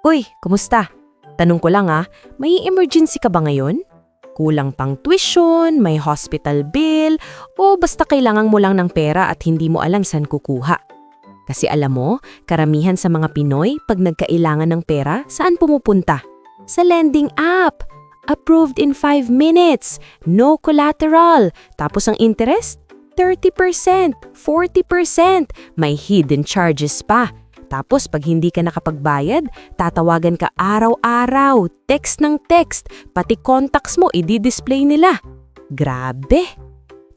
Hoy, kumusta? Tanong ko lang may emergency ka ba ngayon? Kulang pang tuition, may hospital bill, o basta kailangan mo lang ng pera at hindi mo alam saan kukuha? Kasi alam mo, karamihan sa mga Pinoy, pag nagkailangan ng pera, saan pumupunta? Sa lending app. Approved in 5 minutes. No collateral. Tapos ang interest? 30%, 40%. May hidden charges pa. Tapos pag hindi ka nakapagbayad, tatawagan ka araw-araw, text ng text, pati contacts mo i-display nila. Grabe!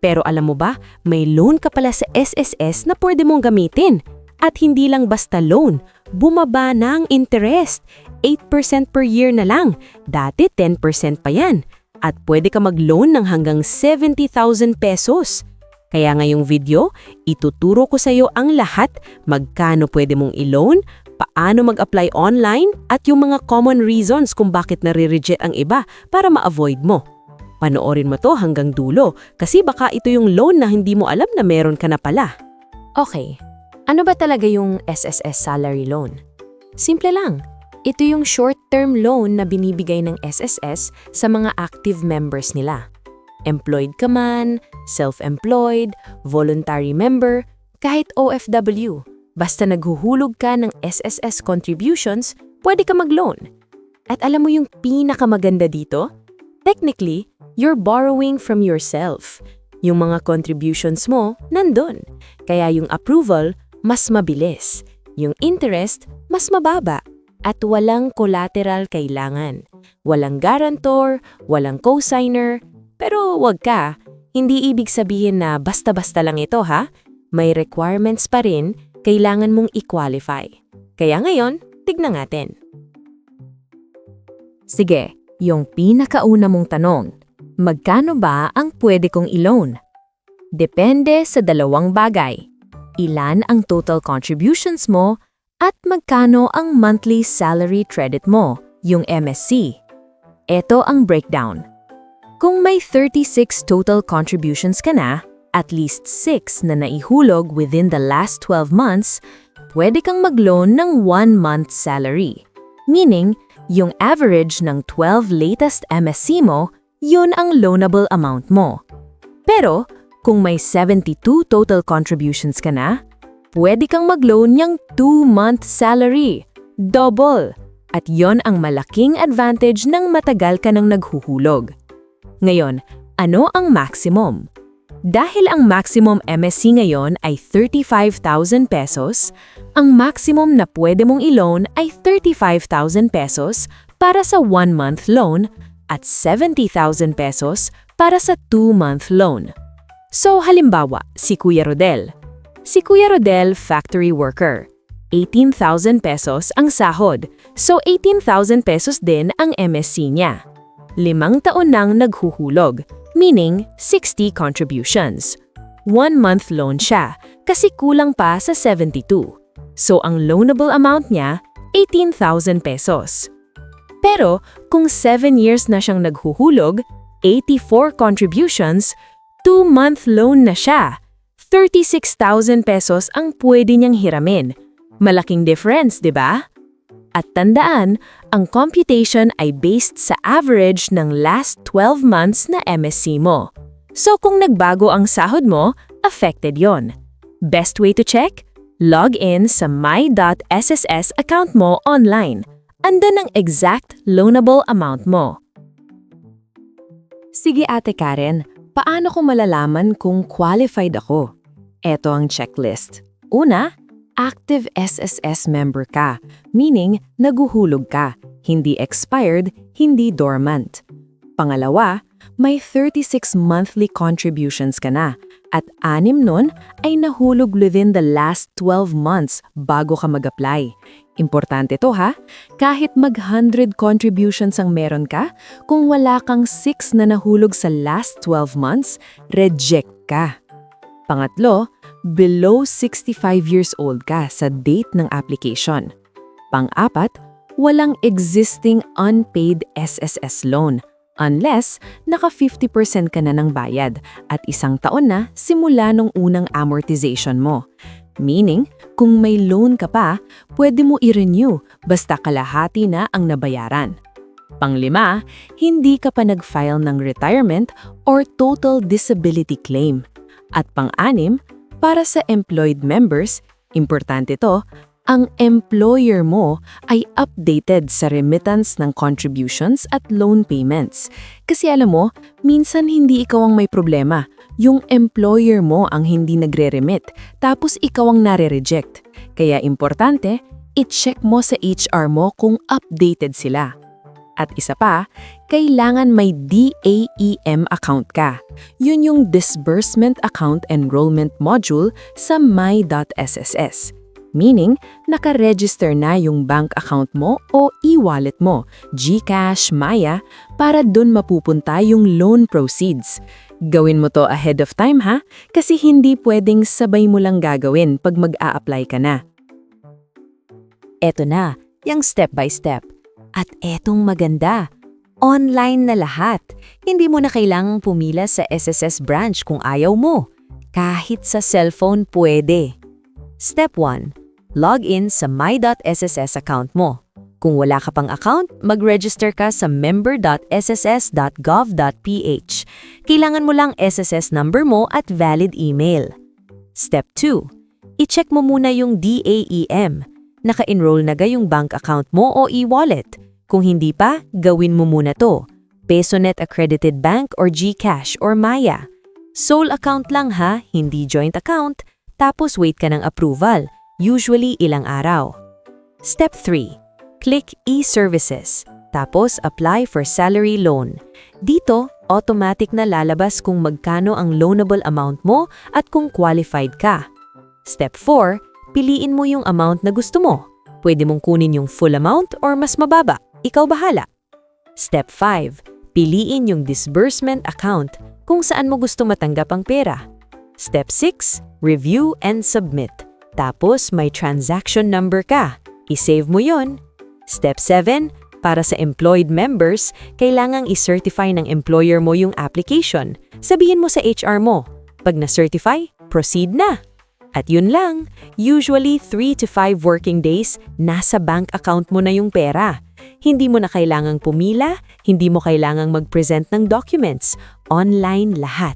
Pero alam mo ba, may loan ka pala sa SSS na pwede mong gamitin. At hindi lang basta loan, bumaba na ang interest. 8% per year na lang. Dati 10% pa yan. At pwede ka mag-loan ng hanggang 70,000 pesos. Kaya ngayong video, ituturo ko sa iyo ang lahat, magkano pwede mong i-loan, paano mag-apply online, at yung mga common reasons kung bakit nare-reject ang iba para ma-avoid mo. Panoorin mo to hanggang dulo kasi baka ito yung loan na hindi mo alam na meron ka na pala. Okay, ano ba talaga yung SSS Salary Loan? Simple lang. Ito yung short-term loan na binibigay ng SSS sa mga active members nila. Employed ka man, self-employed, voluntary member, kahit OFW. Basta naghuhulog ka ng SSS contributions, pwede ka mag-loan. At alam mo yung pinakamaganda dito? Technically, you're borrowing from yourself. Yung mga contributions mo, nandun. Kaya yung approval, mas mabilis. Yung interest, mas mababa. At walang collateral kailangan. Walang guarantor, walang co-signer. Pero wag ka, hindi ibig sabihin na basta-basta lang ito May requirements pa rin, kailangan mong i-qualify. Kaya ngayon, tignan natin. Sige, yung pinakauna mong tanong, magkano ba ang pwede kong i-loan? Depende sa dalawang bagay. Ilan ang total contributions mo at magkano ang monthly salary credit mo, yung MSC. Ito ang breakdown. Kung may 36 total contributions ka na, at least 6 na naihulog within the last 12 months, pwede kang mag-loan ng 1 month salary. Meaning, yung average ng 12 latest MSC mo, yun ang loanable amount mo. Pero, kung may 72 total contributions ka na, pwede kang mag-loan ng 2-month salary. Double! At yon ang malaking advantage ng matagal ka nang naghuhulog. Ngayon, ano ang maximum? Dahil ang maximum MSC ngayon ay 35,000 pesos, ang maximum na pwede mong i-loan ay 35,000 pesos para sa 1-month loan at 70,000 pesos para sa 2-month loan. So halimbawa, si Kuya Rodel. Si Kuya Rodel, factory worker. 18,000 pesos ang sahod, so 18,000 pesos din ang MSC niya. 5 taon nang naghuhulog, meaning 60 contributions. 1-month loan siya kasi kulang pa sa 72. So ang loanable amount niya, 18,000 pesos. Pero kung 7 years na siyang naghuhulog, 84 contributions, 2-month loan na siya. 36,000 pesos ang pwede niyang hiramin. Malaking difference, di ba? At tandaan, ang computation ay based sa average ng last 12 months na MSC mo. So kung nagbago ang sahod mo, affected yon. Best way to check? Log in sa my.sss account mo online. Andun ang exact loanable amount mo. Sige Ate Karen, paano ko malalaman kung qualified ako? Ito ang checklist. Una, active SSS member ka, meaning naguhulog ka, hindi expired, hindi dormant. Pangalawa, may 36 monthly contributions ka na, at 6 nun ay nahulog within the last 12 months bago ka mag-apply. Importante to kahit mag-100 contributions ang meron ka, kung wala kang 6 na nahulog sa last 12 months, reject ka. Pangatlo, below 65 years old ka sa date ng application. Pang-apat, walang existing unpaid SSS loan unless naka 50% ka na ng bayad at 1 taon na simula nung unang amortization mo. Meaning, kung may loan ka pa, pwede mo i-renew basta kalahati na ang nabayaran. Panglima, hindi ka pa nag-file ng retirement or total disability claim. At pang-anim, para sa employed members, importante to, ang employer mo ay updated sa remittance ng contributions at loan payments. Kasi alam mo, minsan hindi ikaw ang may problema. Yung employer mo ang hindi nagre-remit, tapos ikaw ang nare-reject. Kaya importante, i-check mo sa HR mo kung updated sila. At isa pa, kailangan may DAEM account ka. Yun yung Disbursement Account Enrollment Module sa my.sss. Meaning, naka-register na yung bank account mo o e-wallet mo, GCash, Maya, para dun mapupunta yung loan proceeds. Gawin mo to ahead of time ha, kasi hindi pwedeng sabay mo lang gagawin pag mag-a-apply ka na. Eto na, yung step by step. At etong maganda, online na lahat. Hindi mo na kailangang pumila sa SSS branch kung ayaw mo. Kahit sa cellphone pwede. Step 1. Log in sa my.sss account mo. Kung wala ka pang account, mag-register ka sa member.sss.gov.ph. Kailangan mo lang SSS number mo at valid email. Step 2. I-check mo muna yung DAEM. Naka-enroll na yung bank account mo o e-wallet. Kung hindi pa, gawin mo muna to. PesoNet Accredited Bank or GCash or Maya. Sole account lang ha, hindi joint account. Tapos wait ka ng approval, usually ilang araw. Step 3. Click e-services. Tapos apply for salary loan. Dito, automatic na lalabas kung magkano ang loanable amount mo at kung qualified ka. Step 4. Piliin mo yung amount na gusto mo. Pwede mong kunin yung full amount or mas mababa. Ikaw bahala. Step 5. Piliin yung disbursement account kung saan mo gusto matanggap ang pera. Step 6. Review and submit. Tapos may transaction number ka. I-save mo yon. Step 7. Para sa employed members, kailangang i-certify ng employer mo yung application. Sabihin mo sa HR mo. Pag na-certify, proceed na. At yun lang, usually 3 to 5 working days, nasa bank account mo na yung pera. Hindi mo na kailangang pumila, hindi mo kailangang mag-present ng documents. Online lahat.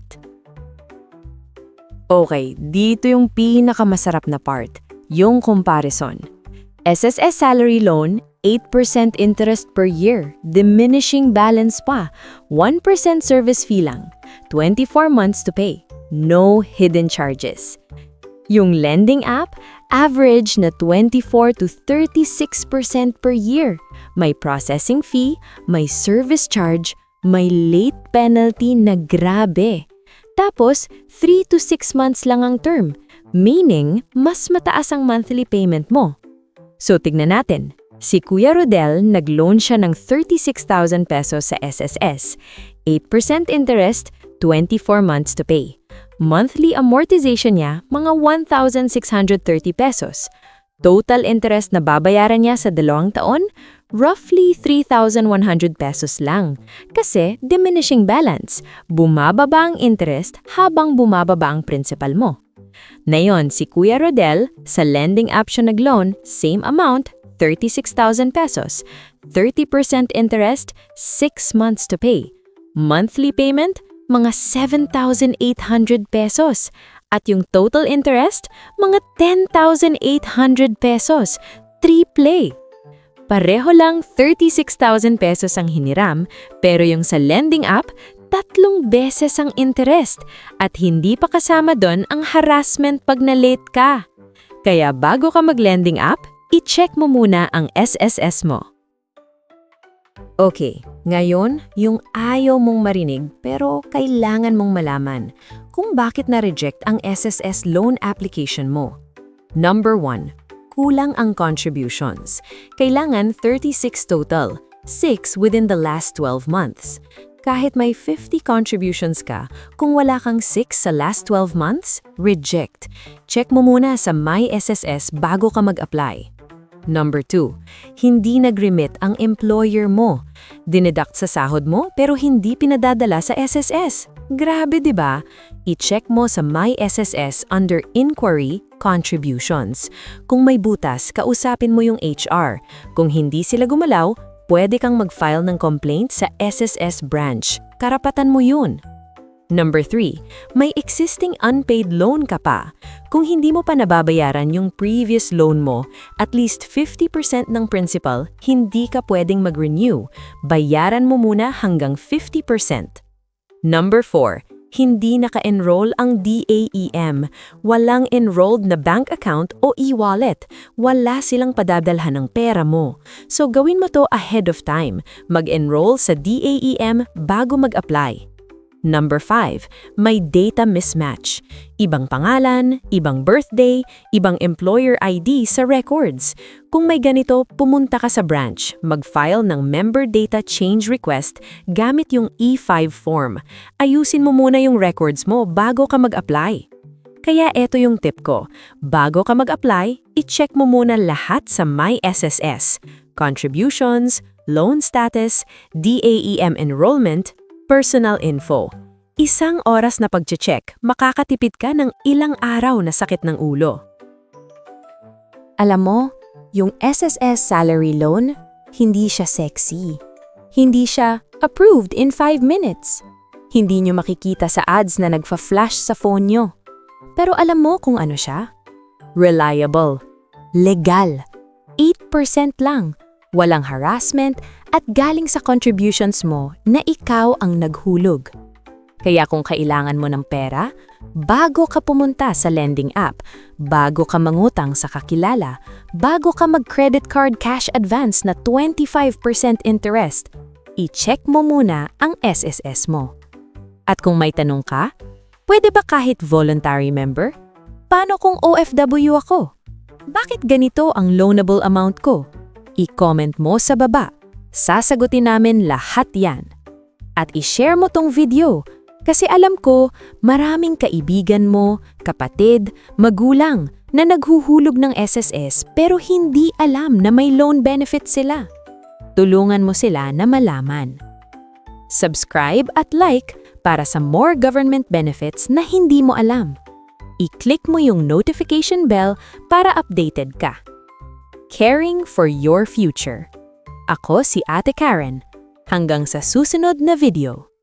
Okay, dito yung pinakamasarap na part, yung comparison. SSS salary loan, 8% interest per year, diminishing balance pa, 1% service fee lang, 24 months to pay, no hidden charges. Yung lending app, average na 24 to 36% per year. May processing fee, may service charge, may late penalty na grabe. Tapos, 3 to 6 months lang ang term, meaning mas mataas ang monthly payment mo. So tignan natin, si Kuya Rodel nag-loan siya ng 36,000 pesos sa SSS, 8% interest, 24 months to pay. Monthly amortization niya, mga 1,630 pesos. Total interest na babayaran niya sa 2 taon, roughly 3,100 pesos lang. Kasi diminishing balance, bumababa ang interest habang bumababa ang principal mo. Ngayon, si Kuya Rodel, sa lending app siya nag-loan, same amount, 36,000 pesos. 30% interest, 6 months to pay. Monthly payment, mga 7,800 pesos. At yung total interest, mga 10,800 pesos. Triple. Pareho lang 36,000 pesos ang hiniram, pero yung sa lending app, 3 beses ang interest. At hindi pa kasama doon ang harassment pag na-late ka. Kaya bago ka mag-lending app, i-check mo muna ang SSS mo. Okay, ngayon, yung ayaw mong marinig pero kailangan mong malaman kung bakit na-reject ang SSS loan application mo. Number 1, kulang ang contributions. Kailangan 36 total, 6 within the last 12 months. Kahit may 50 contributions ka, kung wala kang 6 sa last 12 months, reject. Check mo muna sa My SSS bago ka mag-apply. Number 2, hindi nag-remit ang employer mo. Dineduct sa sahod mo pero hindi pinadadala sa SSS. Grabe, 'di ba? I-check mo sa My SSS under Inquiry Contributions. Kung may butas, kausapin mo yung HR. Kung hindi sila gumalaw, pwede kang mag-file ng complaint sa SSS branch. Karapatan mo 'yun. Number 3, may existing unpaid loan ka pa. Kung hindi mo pa nababayaran yung previous loan mo, at least 50% ng principal, hindi ka pwedeng mag-renew. Bayaran mo muna hanggang 50%. Number 4, hindi naka-enroll ang DAEM. Walang enrolled na bank account o e-wallet. Wala silang padadalhan ng pera mo. So gawin mo to ahead of time. Mag-enroll sa DAEM bago mag-apply. Number 5, may data mismatch. Ibang pangalan, ibang birthday, ibang employer ID sa records. Kung may ganito, pumunta ka sa branch, mag-file ng member data change request gamit yung E5 form. Ayusin mo muna yung records mo bago ka mag-apply. Kaya eto yung tip ko. Bago ka mag-apply, i-check mo muna lahat sa My SSS. Contributions, loan status, DAEM enrollment, personal info. Isang oras na pag-check, makakatipid ka ng ilang araw na sakit ng ulo. Alam mo, yung SSS salary loan, hindi siya sexy. Hindi siya approved in 5 minutes. Hindi nyo makikita sa ads na nagfa-flash sa phone nyo. Pero alam mo kung ano siya? Reliable. Legal. 8% lang. Walang harassment at galing sa contributions mo na ikaw ang naghulog. Kaya kung kailangan mo ng pera, bago ka pumunta sa lending app, bago ka mangutang sa kakilala, bago ka mag-credit card cash advance na 25% interest, i-check mo muna ang SSS mo. At kung may tanong ka, pwede ba kahit voluntary member? Paano kung OFW ako? Bakit ganito ang loanable amount ko? I-comment mo sa baba. Sasagutin namin lahat yan. At i-share mo tong video kasi alam ko maraming kaibigan mo, kapatid, magulang na naghuhulog ng SSS pero hindi alam na may loan benefit sila. Tulungan mo sila na malaman. Subscribe at like para sa more government benefits na hindi mo alam. I-click mo yung notification bell para updated ka. Caring for your future. Ako si Ate Karen. Hanggang sa susunod na video.